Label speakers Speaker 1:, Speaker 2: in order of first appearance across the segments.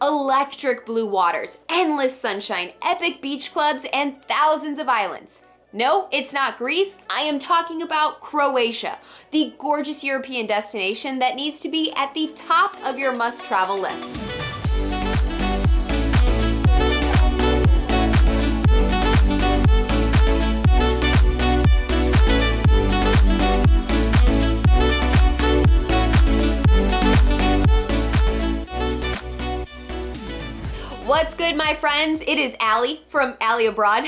Speaker 1: Electric blue waters, endless sunshine, epic beach clubs, and thousands of islands. No, it's not Greece. I am talking about Croatia, the gorgeous European destination that needs to be at the top of your must-travel list. What's good, my friends? It is Allie from Allie Abroad,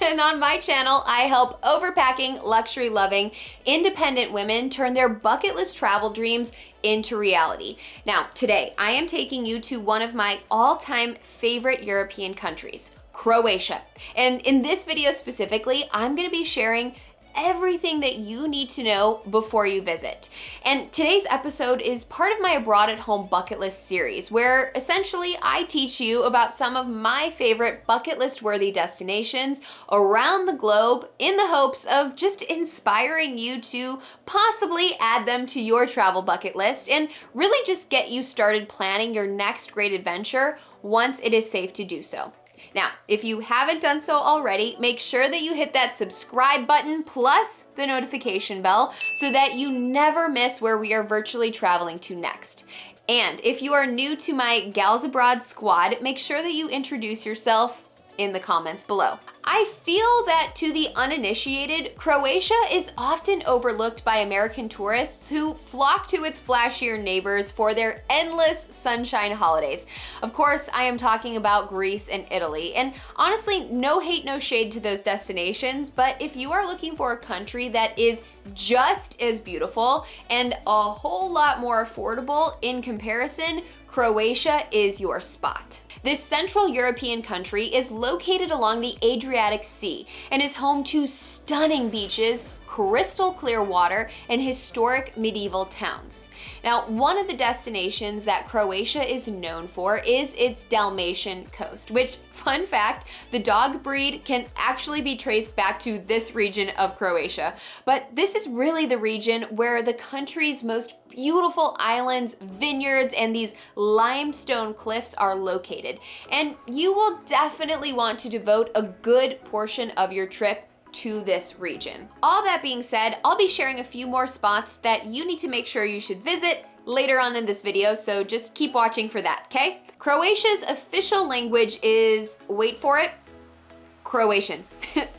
Speaker 1: and on my channel, I help overpacking, luxury-loving, independent women turn their bucket list travel dreams into reality. Now, today, I am taking you to one of my all-time favorite European countries, Croatia. And in this video specifically, I'm gonna be sharing everything that you need to know before you visit. And today's episode is part of my Abroad at Home bucket list series, where essentially I teach you about some of my favorite bucket list worthy destinations around the globe in the hopes of just inspiring you to possibly add them to your travel bucket list and really just get you started planning your next great adventure once it is safe to do so. Now, if you haven't done so already, make sure that you hit that subscribe button plus the notification bell so that you never miss where we are virtually traveling to next. And if you are new to my Gals Abroad squad, make sure that you introduce yourself in the comments below. I feel that to the uninitiated, Croatia is often overlooked by American tourists who flock to its flashier neighbors for their endless sunshine holidays. Of course, I am talking about Greece and Italy, and honestly, no hate, no shade to those destinations, but if you are looking for a country that is just as beautiful and a whole lot more affordable in comparison, Croatia is your spot. This Central European country is located along the Adriatic Sea and is home to stunning beaches, crystal clear water, and historic medieval towns. Now, one of the destinations that Croatia is known for is its Dalmatian coast, which, fun fact, the dog breed can actually be traced back to this region of Croatia. But this is really the region where the country's most beautiful islands, vineyards, and these limestone cliffs are located. And you will definitely want to devote a good portion of your trip to this region. All that being said, I'll be sharing a few more spots that you need to make sure you should visit later on in this video, so just keep watching for that, okay? Croatia's official language is, wait for it, Croatian.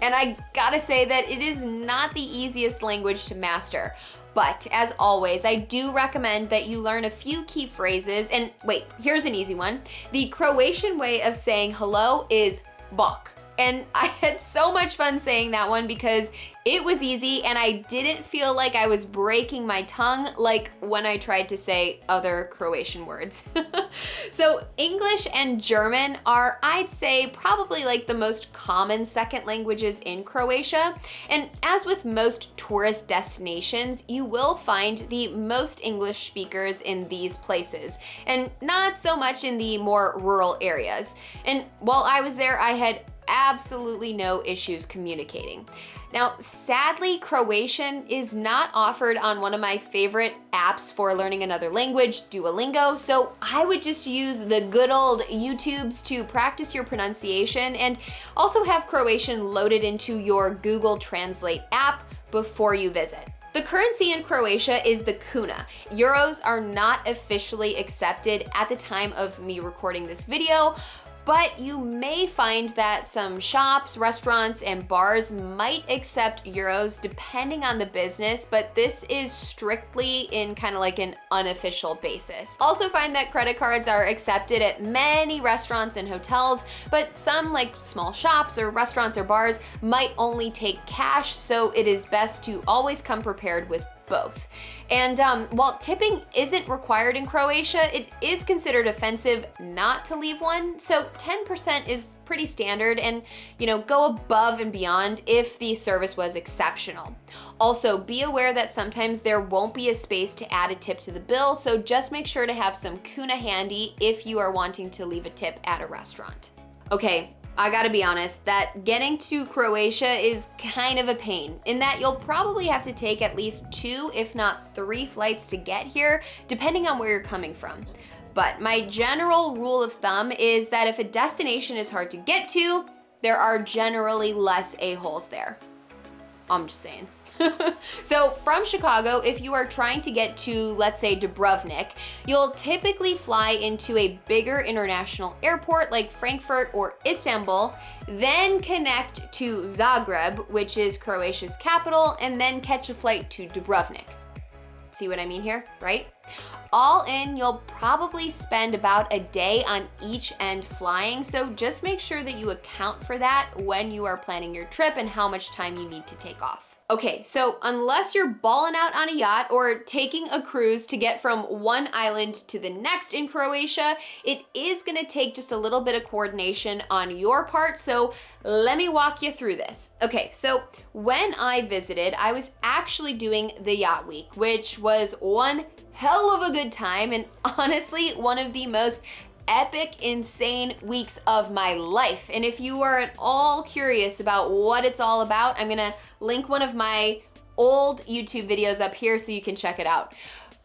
Speaker 1: And I gotta say that it is not the easiest language to master. But as always, I do recommend that you learn a few key phrases. And wait, here's an easy one. The Croatian way of saying hello is bok. And I had so much fun saying that one because it was easy and I didn't feel like I was breaking my tongue like when I tried to say other Croatian words. So English and German are, I'd say, probably like the most common second languages in Croatia. And as with most tourist destinations, you will find the most English speakers in these places and not so much in the more rural areas. And while I was there, I had absolutely no issues communicating. Now, sadly, Croatian is not offered on one of my favorite apps for learning another language, Duolingo, so I would just use the good old YouTubes to practice your pronunciation and also have Croatian loaded into your Google Translate app before you visit. The currency in Croatia is the kuna. Euros are not officially accepted at the time of me recording this video, but you may find that some shops, restaurants, and bars might accept euros depending on the business, but this is strictly in kind of like an unofficial basis. Also find that credit cards are accepted at many restaurants and hotels, but some like small shops or restaurants or bars might only take cash, so it is best to always come prepared with both. And while tipping isn't required in Croatia, it is considered offensive not to leave one. So 10% is pretty standard and, go above and beyond if the service was exceptional. Also, be aware that sometimes there won't be a space to add a tip to the bill, so just make sure to have some kuna handy if you are wanting to leave a tip at a restaurant. Okay, I gotta be honest, that getting to Croatia is kind of a pain in that you'll probably have to take at least 2, if not 3 flights to get here, depending on where you're coming from. But my general rule of thumb is that if a destination is hard to get to, there are generally less a-holes there. I'm just saying. So from Chicago, if you are trying to get to, let's say, Dubrovnik, you'll typically fly into a bigger international airport like Frankfurt or Istanbul, then connect to Zagreb, which is Croatia's capital, and then catch a flight to Dubrovnik. See what I mean here, right? All in, you'll probably spend about a day on each end flying, so just make sure that you account for that when you are planning your trip and how much time you need to take off. Okay, so unless you're balling out on a yacht or taking a cruise to get from one island to the next in Croatia, it is gonna take just a little bit of coordination on your part, so let me walk you through this. Okay, so when I visited, I was actually doing the Yacht Week, which was one hell of a good time and honestly one of the most epic, insane weeks of my life. And if you are at all curious about what it's all about, I'm gonna link one of my old YouTube videos up here so you can check it out.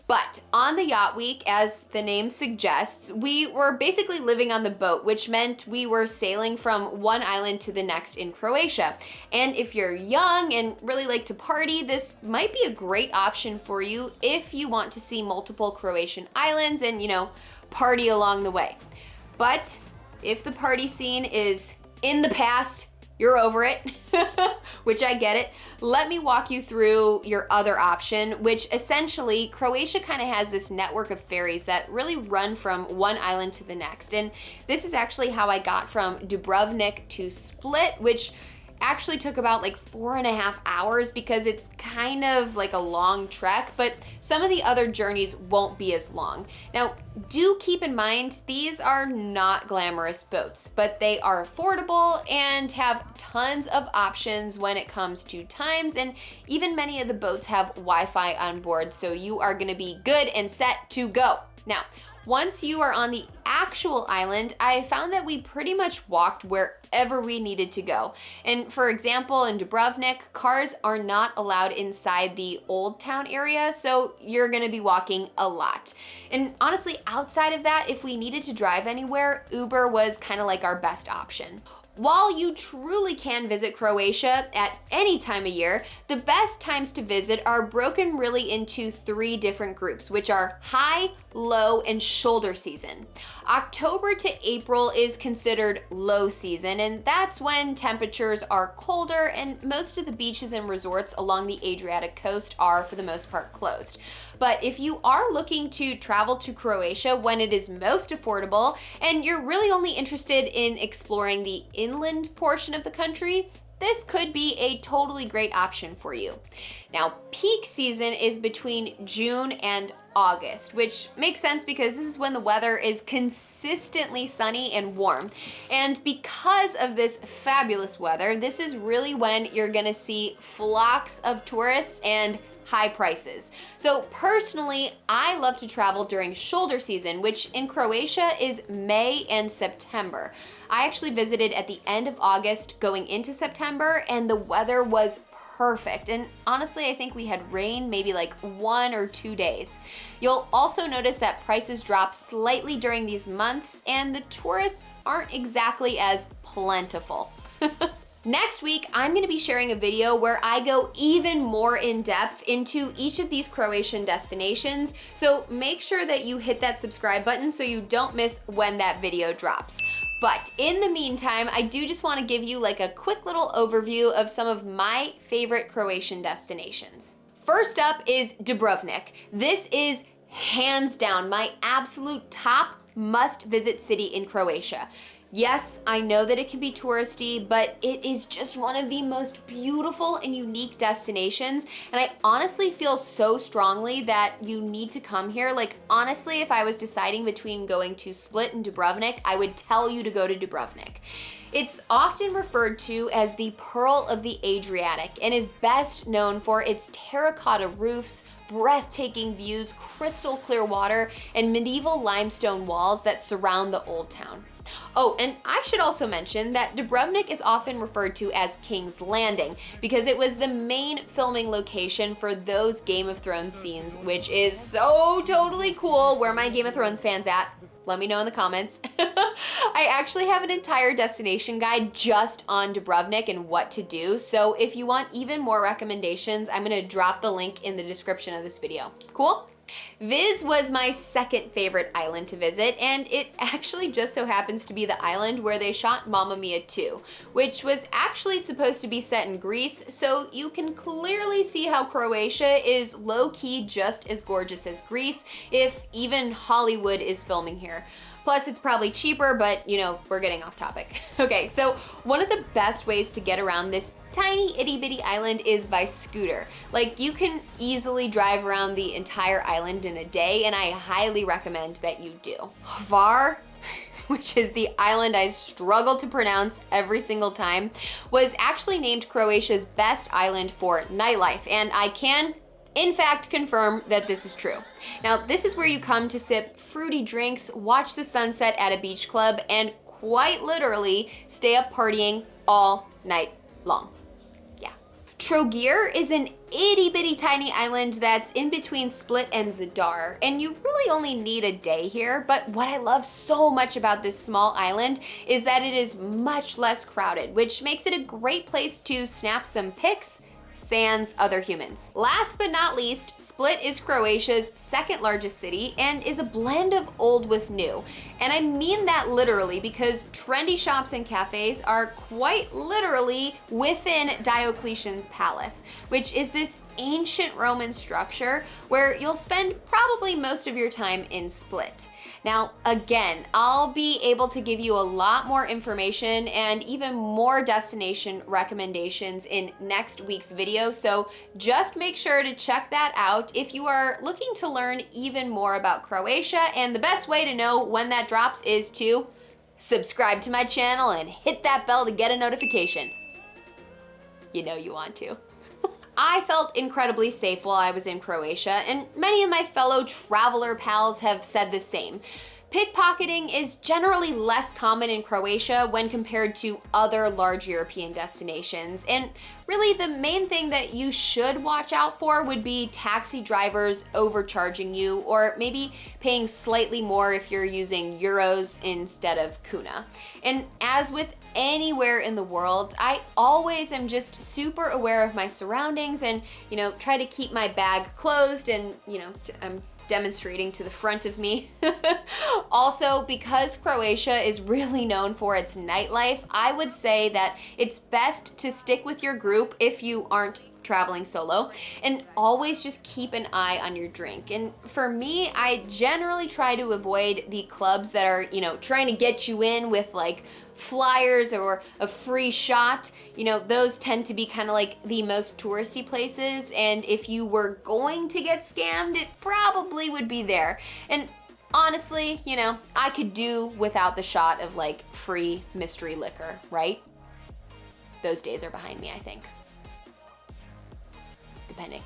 Speaker 1: But on the Yacht Week, as the name suggests, we were basically living on the boat, which meant we were sailing from one island to the next in Croatia. And if you're young and really like to party, this might be a great option for you if you want to see multiple Croatian islands and, party along the way. But if the party scene is in the past, you're over it, which I get it, let me walk you through your other option, which essentially Croatia kind of has this network of ferries that really run from one island to the next. And this is actually how I got from Dubrovnik to Split, which actually took about like 4.5 hours because it's kind of like a long trek, but some of the other journeys won't be as long. Now, do keep in mind, these are not glamorous boats, but they are affordable and have tons of options when it comes to times, and even many of the boats have Wi-Fi on board, so you are gonna be good and set to go. Now, once you are on the actual island, I found that we pretty much walked wherever we needed to go. And for example, in Dubrovnik, cars are not allowed inside the old town area, so you're gonna be walking a lot. And honestly, outside of that, if we needed to drive anywhere, Uber was kind of like our best option. While you truly can visit Croatia at any time of year, the best times to visit are broken really into 3 different groups, which are high, low, and shoulder season. October to April is considered low season, and that's when temperatures are colder and most of the beaches and resorts along the Adriatic coast are, for the most part, closed. But if you are looking to travel to Croatia when it is most affordable and you're really only interested in exploring the inland portion of the country, this could be a totally great option for you. Now, peak season is between June and August, which makes sense because this is when the weather is consistently sunny and warm. And because of this fabulous weather, this is really when you're gonna see flocks of tourists and high prices. So personally, I love to travel during shoulder season, which in Croatia is May and September. I actually visited at the end of August going into September, and the weather was perfect. And honestly, I think we had rain maybe like 1 or 2 days. You'll also notice that prices drop slightly during these months, and the tourists aren't exactly as plentiful. Next week, I'm gonna be sharing a video where I go even more in depth into each of these Croatian destinations, so make sure that you hit that subscribe button so you don't miss when that video drops. But in the meantime, I do just wanna give you like a quick little overview of some of my favorite Croatian destinations. First up is Dubrovnik. This is hands down my absolute top must-visit city in Croatia. Yes, I know that it can be touristy, but it is just one of the most beautiful and unique destinations, and I honestly feel so strongly that you need to come here. Like, honestly, if I was deciding between going to Split and Dubrovnik, I would tell you to go to Dubrovnik. It's often referred to as the Pearl of the Adriatic and is best known for its terracotta roofs, breathtaking views, crystal clear water, and medieval limestone walls that surround the old town. Oh, and I should also mention that Dubrovnik is often referred to as King's Landing because it was the main filming location for those Game of Thrones scenes, which is so totally cool. Where are my Game of Thrones fans at? Let me know in the comments. I actually have an entire destination guide just on Dubrovnik and what to do, so if you want even more recommendations, I'm gonna drop the link in the description of this video. Cool? Vis was my second favorite island to visit, and it actually just so happens to be the island where they shot Mamma Mia 2, which was actually supposed to be set in Greece, so you can clearly see how Croatia is low-key just as gorgeous as Greece, if even Hollywood is filming here. Plus, it's probably cheaper, but you know, we're getting off topic. Okay, so one of the best ways to get around this tiny itty bitty island is by scooter. Like, you can easily drive around the entire island in a day, and I highly recommend that you do. Hvar, which is the island I struggle to pronounce every single time, was actually named Croatia's best island for nightlife, and I can in fact confirm that this is true. Now, this is where you come to sip fruity drinks, watch the sunset at a beach club, and quite literally stay up partying all night long. Yeah. Trogir is an itty bitty tiny island that's in between Split and Zadar, and you really only need a day here, but what I love so much about this small island is that it is much less crowded, which makes it a great place to snap some pics sans other humans. Last but not least, Split is Croatia's second largest city and is a blend of old with new. And I mean that literally because trendy shops and cafes are quite literally within Diocletian's palace, which is this ancient Roman structure where you'll spend probably most of your time in Split. Now, again, I'll be able to give you a lot more information and even more destination recommendations in next week's video, so just make sure to check that out if you are looking to learn even more about Croatia, and the best way to know when that drops is to subscribe to my channel and hit that bell to get a notification. You know you want to. I felt incredibly safe while I was in Croatia, and many of my fellow traveler pals have said the same. Pickpocketing is generally less common in Croatia when compared to other large European destinations, and really the main thing that you should watch out for would be taxi drivers overcharging you, or maybe paying slightly more if you're using euros instead of kuna. And as with anywhere in the world, I always am just super aware of my surroundings and, you know, try to keep my bag closed and, you know, I'm demonstrating to the front of me. Also, because Croatia is really known for its nightlife, I would say that it's best to stick with your group if you aren't traveling solo, and always just keep an eye on your drink. And for me, I generally try to avoid the clubs that are, you know, trying to get you in with like flyers or a free shot. You know, those tend to be kind of like the most touristy places, and if you were going to get scammed, it probably would be there. And honestly, you know, I could do without the shot of like free mystery liquor, right? Those days are behind me, I think. Depending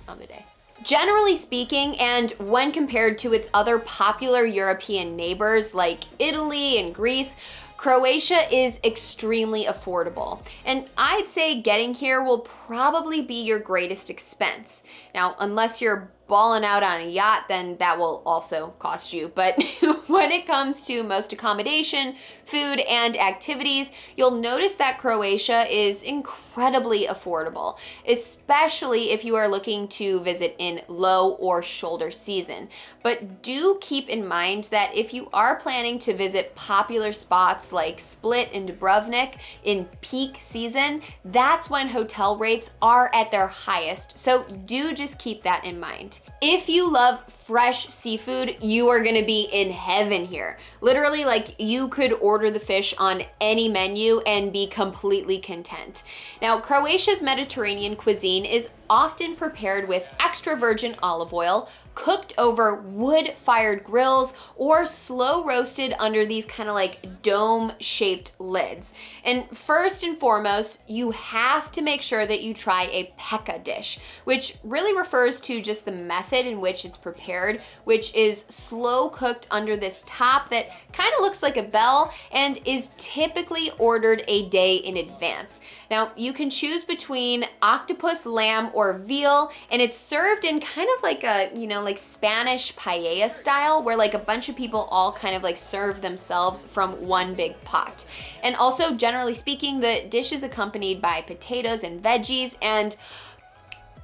Speaker 1: on the day. Generally speaking, and when compared to its other popular European neighbors like Italy and Greece, Croatia is extremely affordable, and I'd say getting here will probably be your greatest expense. Now, unless you're balling out on a yacht, then that will also cost you. But when it comes to most accommodation, food, and activities, you'll notice that Croatia is incredibly affordable, especially if you are looking to visit in low or shoulder season. But do keep in mind that if you are planning to visit popular spots like Split and Dubrovnik in peak season, that's when hotel rates are at their highest. So do just keep that in mind. If you love fresh seafood, you are gonna be in heaven here. Literally, like, you could order the fish on any menu and be completely content. Now, Croatia's Mediterranean cuisine is often prepared with extra virgin olive oil, cooked over wood-fired grills or slow roasted under these kind of like dome-shaped lids. And first and foremost, you have to make sure that you try a peka dish, which really refers to just the method in which it's prepared, which is slow cooked under this top that kind of looks like a bell and is typically ordered a day in advance. Now, you can choose between octopus, lamb, or veal, and it's served in kind of like a, like Spanish paella style, where like a bunch of people all kind of like serve themselves from one big pot. And also, generally speaking, the dish is accompanied by potatoes and veggies, and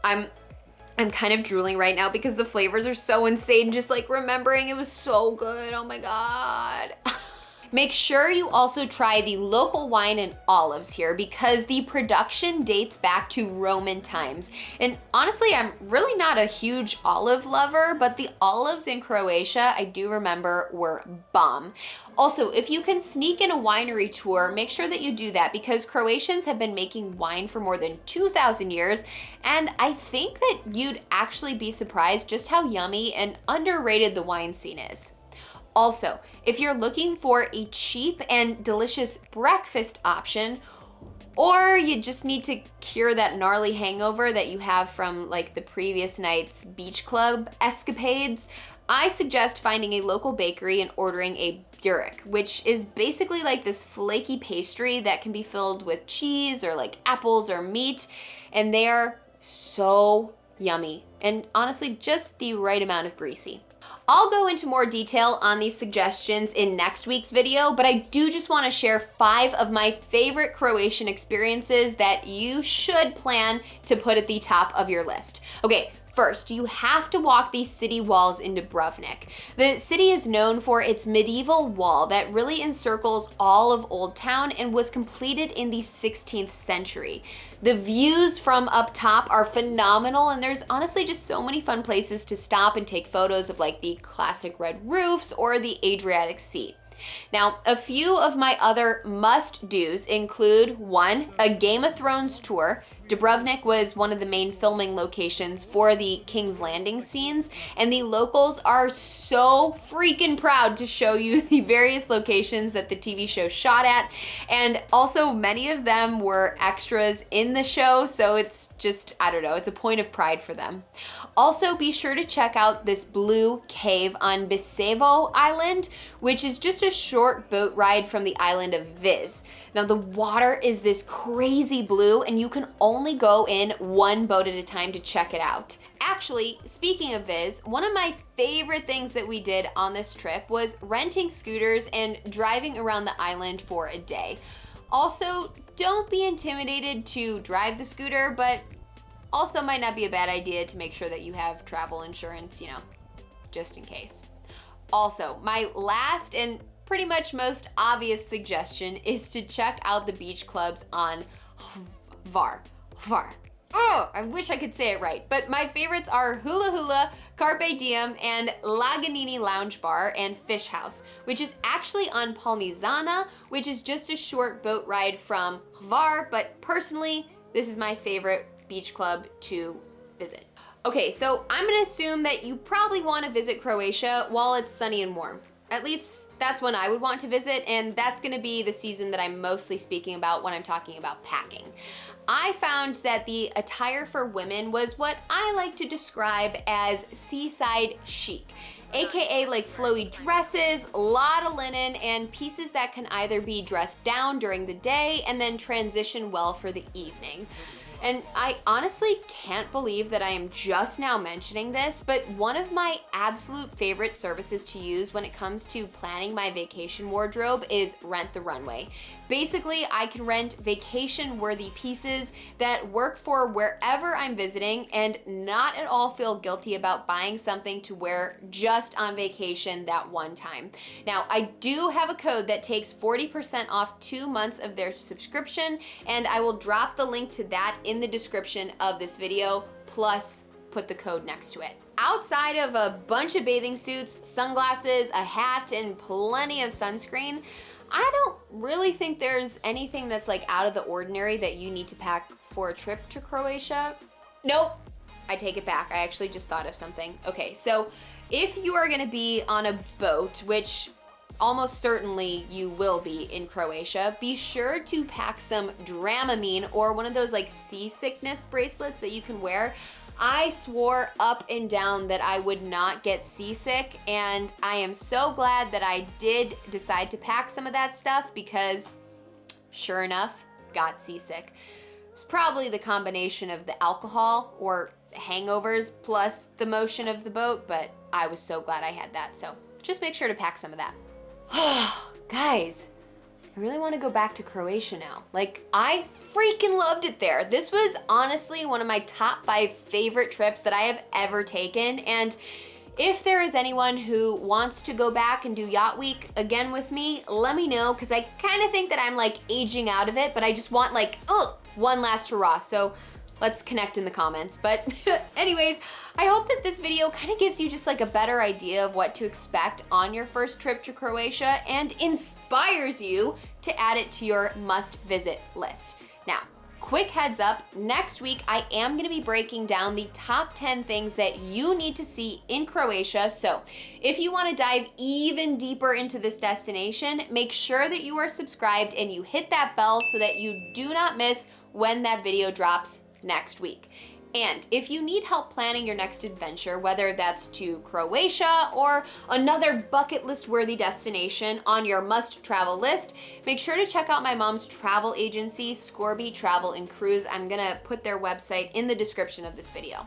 Speaker 1: I'm kind of drooling right now because the flavors are so insane, just like remembering it was so good. Oh my God. Make sure you also try the local wine and olives here because the production dates back to Roman times. And honestly, I'm really not a huge olive lover, but the olives in Croatia, I do remember, were bomb. Also, if you can sneak in a winery tour, make sure that you do that because Croatians have been making wine for more than 2,000 years, and I think that you'd actually be surprised just how yummy and underrated the wine scene is. Also, if you're looking for a cheap and delicious breakfast option, or you just need to cure that gnarly hangover that you have from like the previous night's beach club escapades, I suggest finding a local bakery and ordering a burek, which is basically like this flaky pastry that can be filled with cheese or like apples or meat, and they are so yummy and honestly just the right amount of greasy. I'll go into more detail on these suggestions in next week's video, but I do just want to share 5 of my favorite Croatian experiences that you should plan to put at the top of your list. Okay, first, you have to walk these city walls in Dubrovnik. The city is known for its medieval wall that really encircles all of Old Town and was completed in the 16th century. The views from up top are phenomenal, and there's honestly just so many fun places to stop and take photos of like the classic red roofs or the Adriatic Sea. Now, a few of my other must-dos include 1, a Game of Thrones tour. Dubrovnik was one of the main filming locations for the King's Landing scenes, and the locals are so freaking proud to show you the various locations that the TV show shot at, and also many of them were extras in the show, so it's just, I don't know, it's a point of pride for them. Also, be sure to check out this blue cave on Bisevo Island, which is just a short boat ride from the island of Vis. Now, the water is this crazy blue, and you can only go in one boat at a time to check it out. Actually, speaking of Vis, one of my favorite things that we did on this trip was renting scooters and driving around the island for a day. Also, don't be intimidated to drive the scooter, but also might not be a bad idea to make sure that you have travel insurance, just in case. Also, my last and pretty much most obvious suggestion is to check out the beach clubs on Hvar. Oh, I wish I could say it right, but my favorites are Hula Hula, Carpe Diem, and Laganini Lounge Bar and Fish House, which is actually on Palmisana, which is just a short boat ride from Hvar, but personally, this is my favorite beach club to visit. Okay, so I'm gonna assume that you probably want to visit Croatia while it's sunny and warm. At least that's when I would want to visit, and that's gonna be the season that I'm mostly speaking about when I'm talking about packing. I found that the attire for women was what I like to describe as seaside chic, aka like flowy dresses, a lot of linen, and pieces that can either be dressed down during the day and then transition well for the evening. And I honestly can't believe that I am just now mentioning this, but one of my absolute favorite services to use when it comes to planning my vacation wardrobe is Rent the Runway. Basically, I can rent vacation-worthy pieces that work for wherever I'm visiting and not at all feel guilty about buying something to wear just on vacation that one time. Now, I do have a code that takes 40% off 2 months of their subscription, and I will drop the link to that in the description of this video, plus put the code next to it. Outside of a bunch of bathing suits, sunglasses, a hat, and plenty of sunscreen, I don't really think there's anything that's like out of the ordinary that you need to pack for a trip to Croatia. Nope, I take it back. I actually just thought of something. Okay, so if you are gonna be on a boat, which almost certainly you will be in Croatia, be sure to pack some Dramamine or one of those like seasickness bracelets that you can wear. I swore up and down that I would not get seasick, and I am so glad that I did decide to pack some of that stuff because sure enough, got seasick. It was probably the combination of the alcohol or hangovers plus the motion of the boat, but I was so glad I had that. So just make sure to pack some of that. Guys, I really want to go back to Croatia now. Like, I freaking loved it there. This was honestly one of my top 5 favorite trips that I have ever taken. And if there is anyone who wants to go back and do Yacht Week again with me, let me know, because I kind of think that I'm like aging out of it, but I just want like, one last hurrah. So let's connect in the comments. But anyways, I hope that this video kind of gives you just like a better idea of what to expect on your first trip to Croatia and inspires you to add it to your must visit list. Now, quick heads up, next week I am gonna be breaking down the top 10 things that you need to see in Croatia. So if you wanna dive even deeper into this destination, make sure that you are subscribed and you hit that bell so that you do not miss when that video drops next week. And if you need help planning your next adventure, whether that's to Croatia or another bucket list worthy destination on your must travel list, make sure to check out my mom's travel agency, Scorby Travel and Cruise. I'm gonna put their website in the description of this video.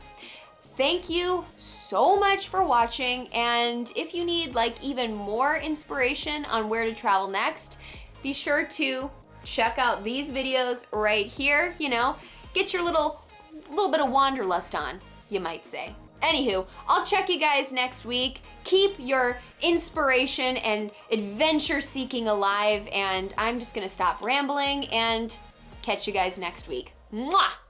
Speaker 1: Thank you so much for watching, and if you need like even more inspiration on where to travel next, be sure to check out these videos right here. You know, get your little bit of wanderlust on, you might say. Anywho, I'll check you guys next week. Keep your inspiration and adventure seeking alive, and I'm just gonna stop rambling and catch you guys next week. Mwah!